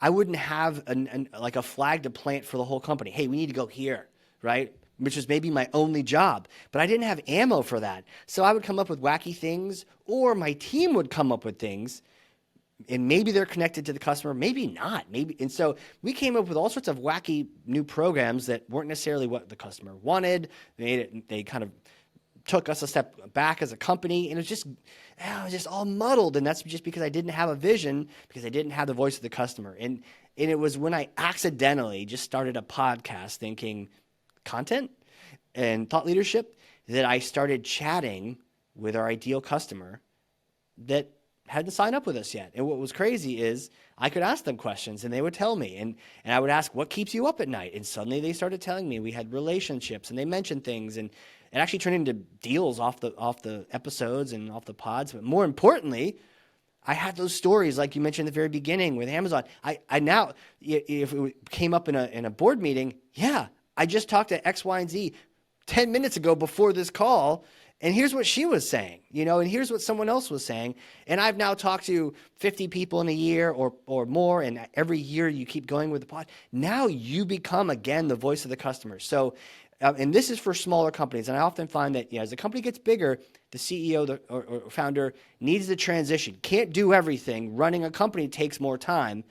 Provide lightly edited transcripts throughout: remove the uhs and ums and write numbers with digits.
I wouldn't have like a flag to plant for the whole company. Hey, we need to go here, right? Which was maybe my only job, but I didn't have ammo for that. So I would come up with wacky things, or my team would come up with things, and maybe they're connected to the customer, maybe not. And so we came up with all sorts of wacky new programs that weren't necessarily what the customer wanted. They kind of took us a step back as a company, and it was just all muddled. And that's just because I didn't have a vision, because I didn't have the voice of the customer. And it was when I accidentally just started a podcast thinking content and thought leadership that I started chatting with our ideal customer that hadn't signed up with us yet. And what was crazy is I could ask them questions and they would tell me, and I would ask, what keeps you up at night? And suddenly they started telling me. We had relationships, and they mentioned things, and it actually turned into deals off the episodes and off the pods. But more importantly, I had those stories like you mentioned at the very beginning with Amazon. I now, if it came up in a board meeting, yeah, I just talked to X, Y, and Z 10 minutes ago before this call, and here's what she was saying, and here's what someone else was saying. And I've now talked to 50 people in a year or more, and every year you keep going with the pod. Now you become, again, the voice of the customer. So, and this is for smaller companies. And I often find that as the company gets bigger, the CEO or founder needs to transition. Can't do everything. Running a company takes more time.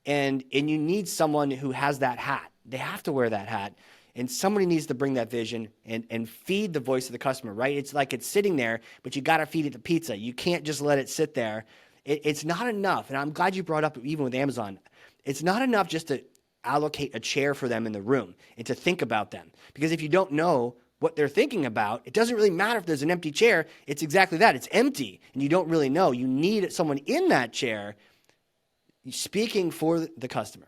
And you need someone who has that hat. They have to wear that hat. And somebody needs to bring that vision and feed the voice of the customer, right? It's like it's sitting there, but you got to feed it the pizza. You can't just let it sit there. It's not enough. And I'm glad you brought up, even with Amazon, it's not enough just to allocate a chair for them in the room and to think about them. Because if you don't know what they're thinking about, it doesn't really matter if there's an empty chair. It's exactly that. It's empty, and you don't really know. You need someone in that chair speaking for the customer.